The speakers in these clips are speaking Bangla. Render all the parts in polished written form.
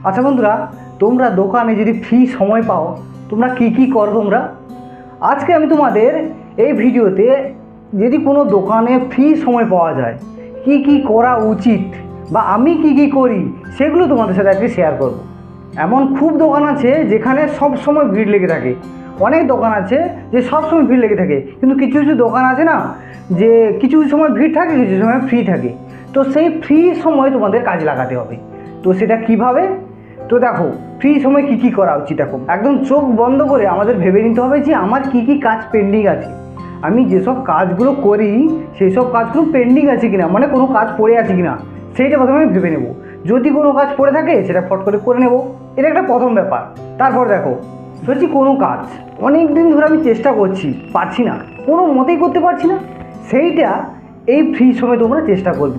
আচ্ছা বন্ধুরা, তোমরা দোকানে যদি ফ্রি সময় পাও তোমরা কি করো তোমরা? আজকে আমি তোমাদের এই ভিডিওতে যদি কোনো দোকানে ফ্রি সময় পাওয়া যায় কি করা উচিত বা আমি কি করি সেগুলো তোমাদের সাথে আজকে শেয়ার করব। এমন খুব দোকান আছে যেখানে সব সময় ভিড় লেগে থাকে, অনেক দোকান আছে যে সব সময় ভিড় লেগে থাকে, কিন্তু কিছু দোকান আছে না যে কিছু সময় ভিড় থাকে, কিছু সময় ফ্রি থাকে। তো সেই ফ্রি সময় তোমাদের কাজে লাগাতে হবে। তো সেটা কিভাবে? তো দেখো, ফ্রি সময় কি করা উচিত, দেখো একদম চোখ বন্ধ করে আমাদের ভেবে নিতে হবে যে আমার কি কাজ পেন্ডিং আছে। আমি যেসব কাজগুলো করি সেই সব কাজগুলো পেন্ডিং আছে কিনা, মানে কোনো কাজ পড়ে আছে কিনা সেইটা প্রথমে আমি ভেবে নেব। যদি কোনো কাজ পড়ে থাকে সেটা ফট করে নেব, এটা একটা প্রথম ব্যাপার। তারপর দেখো, বলছি কোনো কাজ অনেক দিন ধরে আমি চেষ্টা করছি, পারছি না, কোনো মতেই করতে পারছি না, সেইটা এই ফ্রি সময় তোমরা চেষ্টা করবে।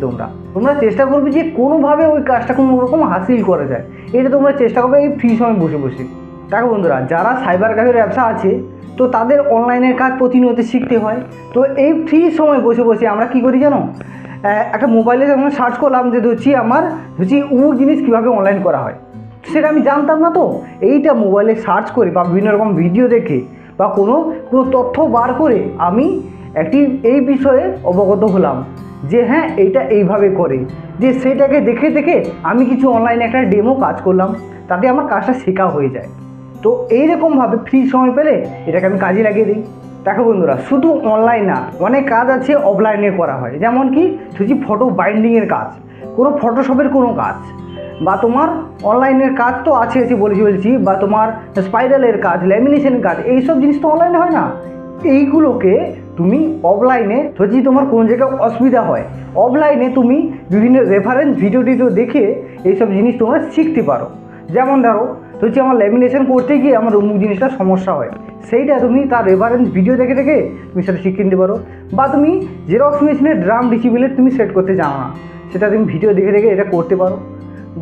তোমরা চেষ্টা করবে যে কোনোভাবে ওই কাজটা কোনো রকম হাসিল করা যায়, এটা তোমরা চেষ্টা করবে এই ফ্রি সময় বসে। দেখো বন্ধুরা, যারা সাইবার ক্যাফের ব্যবসা আছে তো তাদের অনলাইনের কাজ প্রতিনিয়ত শিখতে হয়। তো এই ফ্রি সময় বসে আমরা কি করি জানো, একটা মোবাইলে যখন সার্চ করলাম যে আমার অমুক জিনিস কীভাবে অনলাইন করা হয়, সেটা আমি জানতাম না। তো এইটা মোবাইলে সার্চ করে বা বিভিন্ন রকম ভিডিও দেখে বা কোনো তথ্য বার করে আমি এই বিষয়ে অবগত হলাম যে হ্যাঁ এইটা এইভাবে করে, যে সেটাকে দেখে আমি কিছু অনলাইনে একটা ডেমো কাজ করলাম, তাতে আমার কাজটা শেখা হয়ে যায়। তো এইরকমভাবে ফ্রি সময় পেলে এটাকে আমি কাজে লাগিয়ে দিই। দেখো বন্ধুরা, শুধু অনলাইন না, অনেক কাজ আছে অফলাইনে করা হয়। যেমন কি ফটো বাইন্ডিংয়ের কাজ, কোনো ফটোশপের কোনো কাজ, বা তোমার অনলাইনের কাজ তো আছে বলছি, বা তোমার স্পাইরালের কাজ, ল্যামিনেশনের কাজ, এইসব জিনিস তো অনলাইনে হয় না। এইগুলোকে তুমি অফলাইনে তোমার কোনো জায়গায় অসুবিধা হয়, অফলাইনে তুমি বিভিন্ন রেফারেন্স ভিডিও দেখে এইসব জিনিস তোমরা শিখতে পারো। যেমন ধরো আমার ল্যামিনেশন করতে গিয়ে আমার অমুক জিনিসটা সমস্যা হয়, সেইটা তুমি তার রেফারেন্স ভিডিও দেখে তুমি সেটা শিখে নিতে পারো। বা তুমি জেরক্স মেশিনের ড্রাম ডিসিবিলেট তুমি সেট করতে জানো না, সেটা তুমি ভিডিও দেখে এটা করতে পারো।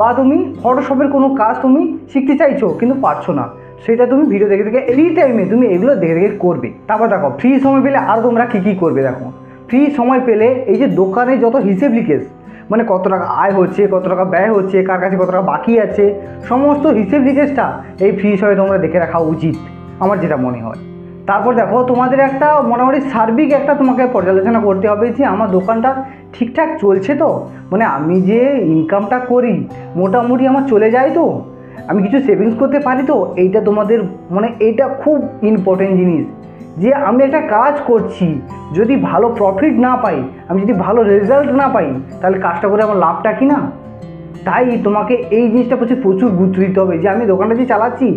বা তুমি ফটোশপের কোনো কাজ তুমি শিখতে চাইছো কিন্তু পারছো না, সেটা তুমি ভিডিও দেখে ফ্রি টাইমে তুমি এগুলো দেখে করবে। তারপর দেখো, ফ্রি সময় পেলে আরও তোমরা কী করবে। দেখো, ফ্রি সময় পেলে এই যে দোকানে যত হিসেব লিখেছ, মানে কত টাকা আয় হচ্ছে, কত টাকা ব্যয় হচ্ছে, কার কাছে কত টাকা বাকি আছে, সমস্ত হিসেব লিখেছটা এই ফ্রি সময় তোমরা দেখে রাখা উচিত, আমার যেটা মনে হয়। তারপর দেখো, তোমাদের একটা মোটামুটি সার্বিক একটা তোমাকে পর্যালোচনা করতে হবে যে আমার দোকানটা ঠিকঠাক চলছে তো, মানে আমি যে ইনকামটা করি মোটামুটি আমার চলে যায় তো, আমি কিছু সেভিংস করতে পারি তো। এইটা তোমাদের এইটা খুব ইম্পর্টেন্ট জিনিস, যে আমি একটা কাজ করছি, যদি ভালো প্রফিট না পাই, আমি যদি ভালো রেজাল্ট না পাই, তাহলে কাজটা করে আমার লাভটা কি না? তাই তোমাকে এই জিনিসটা প্রচুর গুরুত্ব দিতে হবে যে আমি দোকানটা যে চালাচ্ছি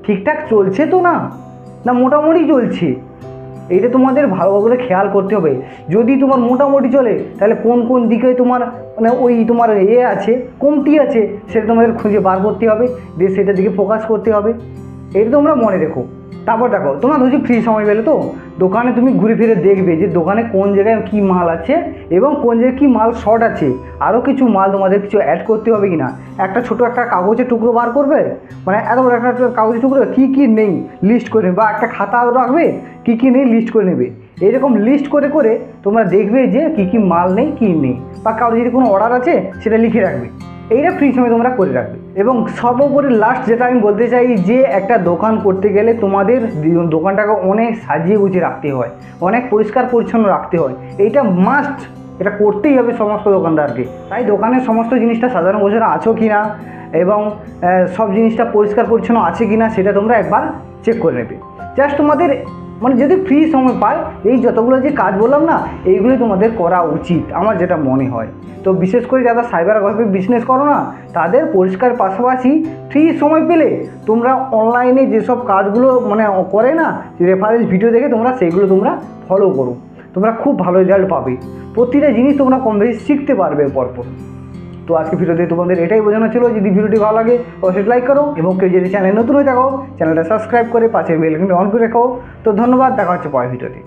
ঠিকঠাক চলছে তো না মোটামুটি চলছে, এইটা তোমাদের ভালোভাবে খেয়াল করতে হবে। যদি তোমার মোটামুটি চলে তাহলে কোন দিকে তোমার তোমার আছে, কমতি আছে, সেটা তোমাদের খুঁজে বার করতে হবে, দিয়ে সেটার দিকে ফোকাস করতে হবে, এটা তোমরা মনে রেখো। তারপর দেখো, তোমরা ফ্রি সময় পেলে তো দোকানে তুমি ঘুরে ফিরে দেখবে যে দোকানে কোন জায়গায় কী মাল আছে এবং কোন জায়গায় কী মাল শর্ট আছে, আরও কিছু মাল তোমাদের কিছু অ্যাড করতে হবে কিনা। একটা ছোটো একটা কাগজের টুকরো বার করবে, এত বড় একটা কাগজের টুকরো কী নেই লিস্ট করে নেবে, বা একটা খাতা রাখবে কী নেই লিস্ট করে নেবে। এরকম লিস্ট করে তোমরা দেখবে যে কী মাল নেই কী নেই, বা কারোর যদি কোনো অর্ডার আছে সেটা লিখে রাখবে। এইটা ফ্রি সময় তোমরা করে রাখবে। এবং সর্বোপরি লাস্ট যেটা আমি বলতে চাই, যে একটা দোকান করতে গেলে তোমাদের দোকানটাকে অনেক সাজিয়ে গুছিয়ে রাখতে হয়, অনেক পরিষ্কার পরিচ্ছন্ন রাখতে হয়, এইটা মাস্ট, এটা করতেই হবে সমস্ত দোকানদারকে। তাই দোকানের সমস্ত জিনিসটা সাজানো গোছানো আছো কি না এবং সব জিনিসটা পরিষ্কার পরিচ্ছন্ন আছে কি না সেটা তোমরা একবার চেক করে নেবে। জাস্ট তোমাদের যদি ফ্রি সময় পায় এই যতগুলো যে কাজ বললাম না, এইগুলোই তোমাদের করা উচিত, আমার যেটা মনে হয়। তো বিশেষ করে যারা সাইবার ক্যাফে বিজনেস করো না, তাদের পরিষ্কার পাশাপাশি ফ্রি সময় পেলে তোমরা অনলাইনে যেসব কাজগুলো করে না, রেফারেন্স ভিডিও দেখে তোমরা সেইগুলো তোমরা ফলো করো, তোমরা খুব ভালো রেজাল্ট পাবে, প্রতিটা জিনিস তোমরা কম বেশি শিখতে পারবে পরপর। তো আজকে ভিডিওতে তোমাদের এটাই বোঝানো ছিল। যদি ভিডিওটি ভালো লাগে অবশ্যই লাইক করো, এবং কেউ যদি চ্যানেল নতুন হয়ে থাকো চ্যানেলটা সাবস্ক্রাইব করে পাশের বেল আইকনটি অন করে রাখো। তো ধন্যবাদ, দেখা হচ্ছে পরের ভিডিওতে।